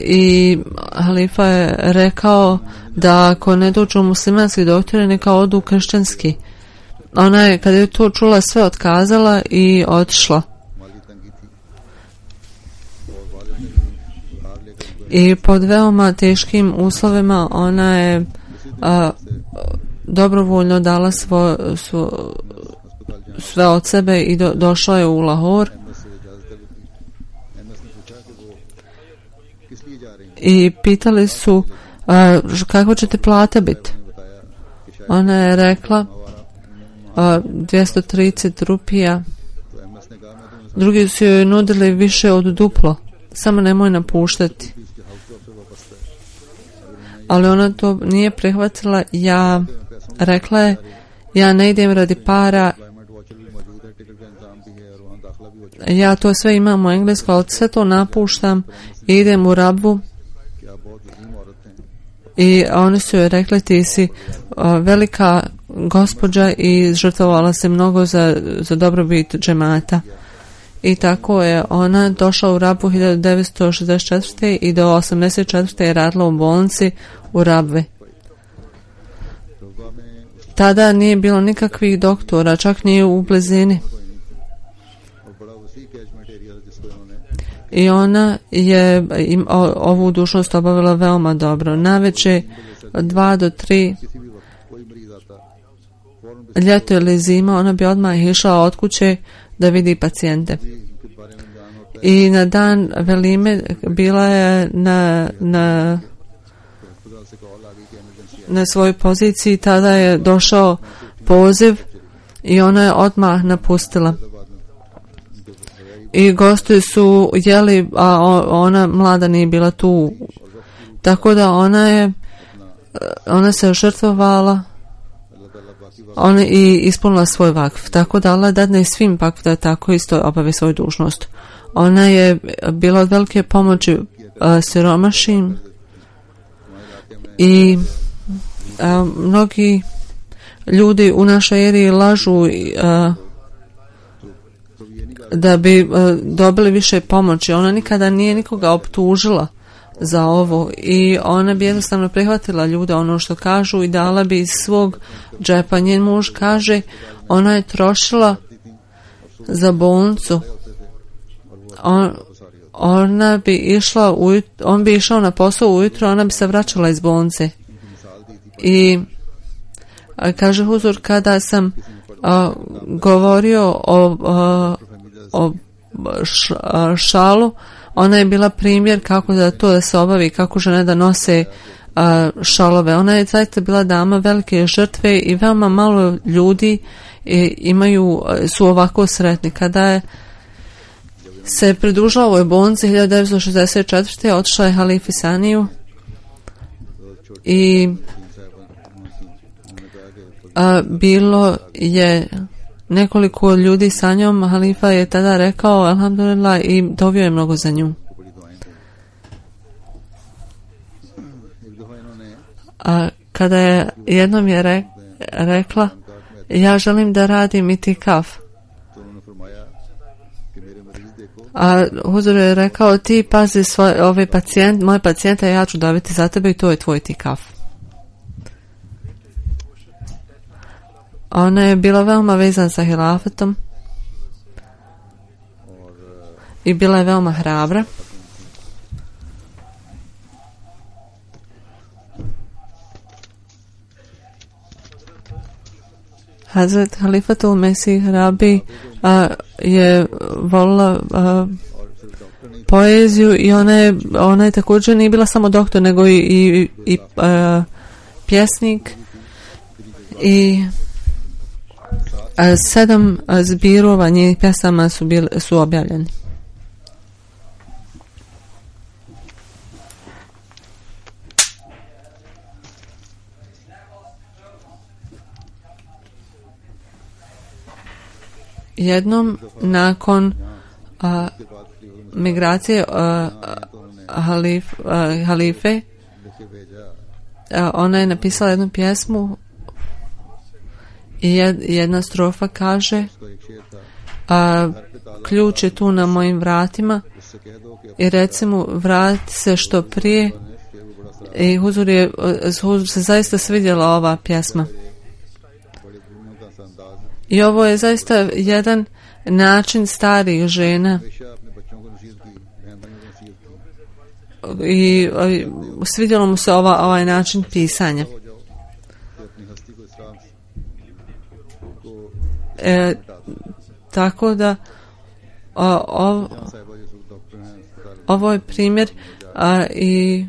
i halifa je rekao da ako ne dođu muslimanski doktori, neka odu kršćanski. Ona je, kada je to čula, sve otkazala i otišla. I pod veoma teškim uslovima ona je dobrovoljno dala sve od sebe i došla je u Lahor. I pitali su kako ćete plate biti. Ona je rekla 230 rupija. Drugi su joj nudili više od duplo. Samo nemoj napuštati. Ali ona to nije prihvatila. Rekla je, ja ne idem radi para, ja to sve imam u engleskom, ali sve to napuštam i idem u Rabvu. I oni su joj rekli, ti si velika gospođa i žrtvovala se mnogo za dobrobit džemata. I tako je ona došla u Rabvu 1964. i do 1984. je radila u bolnici u Rabvi. Tada nije bilo nikakvih doktora, čak nije u blizini. I ona je ovu dužnost obavila veoma dobro. Navečer 2 do 3 ljeto ili zima, ona bi odmah išla od kuće da vidi pacijente. I na dan velime bila je na svojoj poziciji, tada je došao poziv i ona je odmah napustila. i gosti su jeli, a ona mlada nije bila tu. Tako da ona se žrtvovala i ispunila svoj vakf. Tako da Allah dadne svim vakf da tako isto obave svoju dužnost. Ona je bila od velike pomoći siromašnim i mnogi ljudi u našoj eri lažu da bi dobili više pomoći. Ona nikada nije nikoga optužila za ovo i ona bi jednostavno prihvatila ljude ono što kažu i dala bi iz svog džepa. Njen muž kaže ona je trošila za bolnicu. Ona bi išla on bi išao na posao ujutro, ona bi se vraćala iz bolnice. I kaže Huzur, kada sam govorio o šalu, ona je bila primjer kako da se obavi, kako žene da nose šalove. Ona je zaista bila dama velike žrtve i veoma malo ljudi su ovako sretni. Kada se pridružila ovoj bolnici 1964. otišla je halifi Saniju i bilo je nekoliko ljudi sa njom. Halifa je tada rekao alhamdulillah i dovio je mnogo za nju. A kada je jednom je rekla ja želim da radim itikaf, a Huzur je rekao ti pazi moje pacijente, ja ću dobiti za tebe i to je tvoj itikaf. Ona je bila veoma vezana sa hilafetom i bila je veoma hrabra. Hazret Halifatul Mesih Rabi je volila poeziju i ona je također nije bila samo doktor nego i pjesnik i 7 zbirova njenih pjesama su objavljeni. Jednom nakon migracije halife ona je napisala jednu pjesmu i jedna strofa kaže ključ je tu na mojim vratima i recimo vrati se što prije. I Huzur se zaista svidjela ova pjesma. I ovo je zaista jedan način starih žena i svidjelo mu se ovaj način pisanja. Tako da ovo je primjer i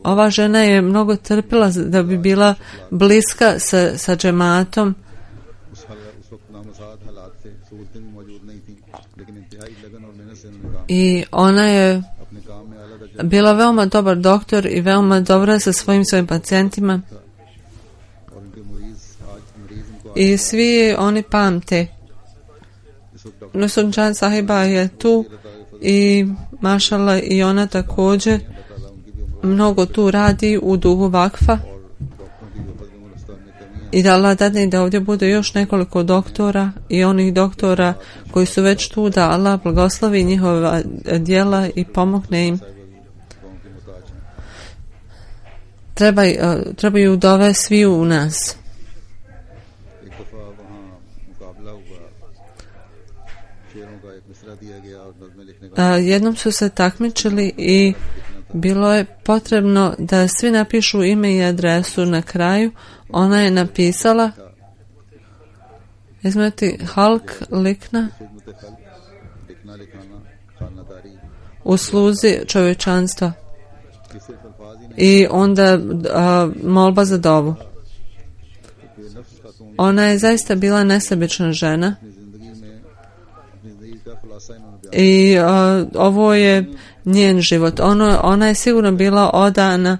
ova žena je mnogo trpila da bi bila bliska sa džematom i ona je bila veoma dobar doktor i veoma dobra sa svojim pacijentima i svi oni pamte. Nusrudžan sahiba je tu i mašallah i ona također mnogo tu radi u duhu vakfa i da Allah dadne da ovdje bude još nekoliko doktora i onih doktora koji su već tu, da Allah blagoslovi njihova djela i pomogne im. Trebaju dove svi u nas. Jednom su se takmičili i bilo je potrebno da svi napišu ime i adresu na kraju. Ona je napisala izmeti halk likna u sluzi čovječanstva i onda molba za dovu. Ona je zaista bila nesebična žena i ovo je njen život. Ona je sigurno bila odana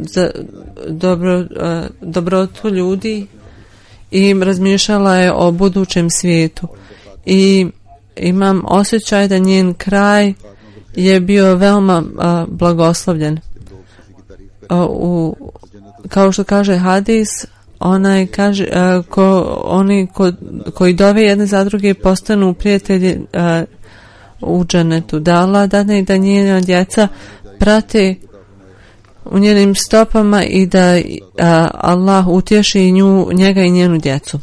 za dobrotu ljudi i razmišljala je o budućem svijetu. I imam osjećaj da njen kraj je bio veoma blagoslovljen. Kao što kaže hadis, onaj kaže, oni koji dove jedne za druge postanu prijatelji u dženetu. Da Allah dadne da njena djeca prate u njenim stopama i da Allah utješi njega i njenu djecu.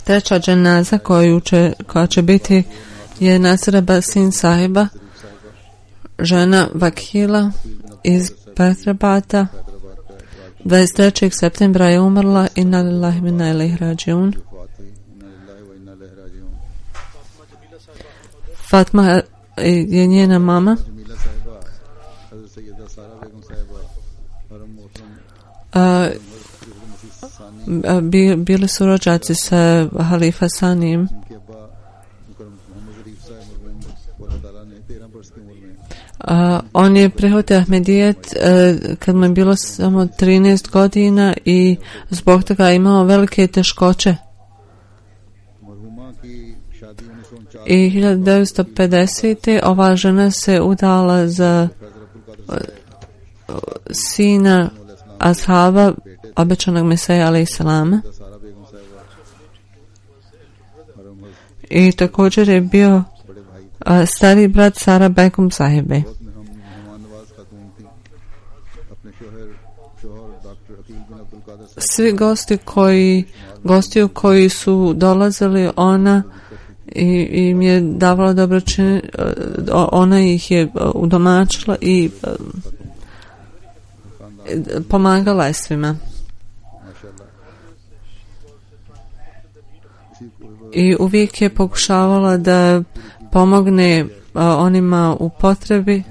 Treća dženaza koja će biti je Nasira Basin sahiba, žena Vakila iz Petrabata. 23. septembra je umrla. Inna lillahi wa inna ilaihi rađiun. Fatma je njena mama. Bili su rođaci sa halifa Sanijem. On je prihvatio Ahmedijet kad mu je bilo samo 13 godina i zbog toga imao velike teškoće. I 1950. ova žena se udala za sina ashaba obećanog Meseja alejhi selama. I također je bio stari brat Sara Begum sahibe. Svi gostiju koji su dolazili, ona im je davala dobročinjenje, ona ih je udomačila i pomagala je svima. I uvijek je pokušavala da pomogne onima u potrebi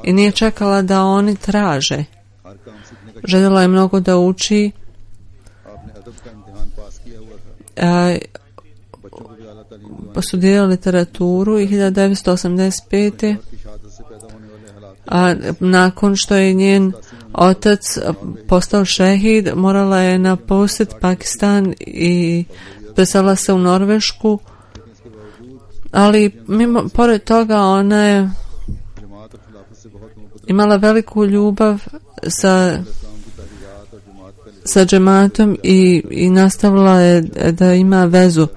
i nije čekala da oni traže. Željela je mnogo da uči. Studirala literaturu i 1985. Nakon što je njen otac postao šehid, morala je napustiti Pakistan i preselila se u Norvešku, ali pored toga ona je imala veliku ljubav sa džematom i nastavila je da ima vezu.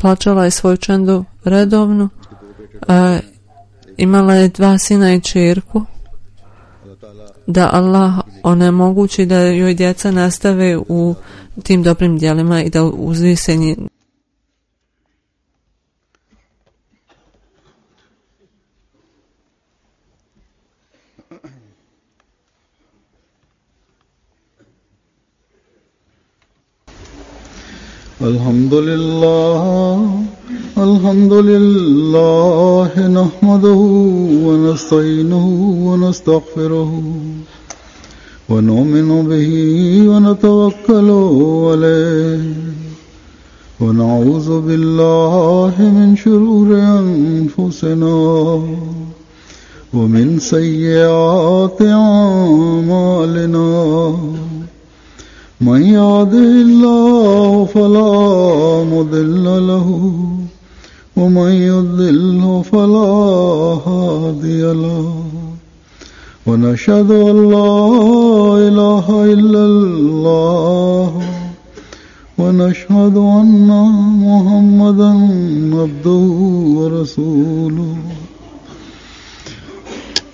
Plaćala je svoju čandu redovno, imala je 2 sina i ćerku. Da Allah onemogući da joj djeca nastave u tim dobrim djelima i da uzvise njih. Alhamdulillah nahmaduhu wa nasta'inuhu wa nastaghfiruhu wa nu'minu bihi wa natawakkalu alayhi wa na'udhu billahi min shururi anfusina wa min sayyiati a'malina. من يهده الله فلا مضل له ومن يضلل فلا هادي له ونشهد أن لا إله إلا الله ونشهد أن محمدا عبده ورسوله.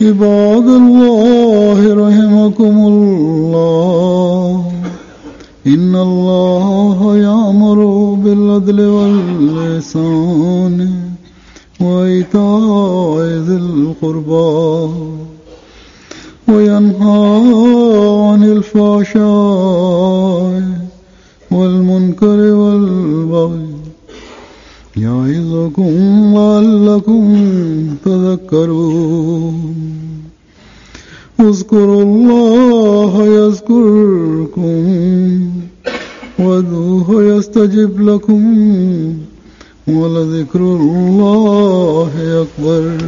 عباد الله رحمكم الله إن الله يأمر بالعدل والإحسان وإيتاء ذي القربى وينهى عن الفحشاء والمنكر والبغي يعظكم لعلكم تذكرون. اذكروا الله يذكركم وادعوه يستجب لكم ولذكر الله أكبر.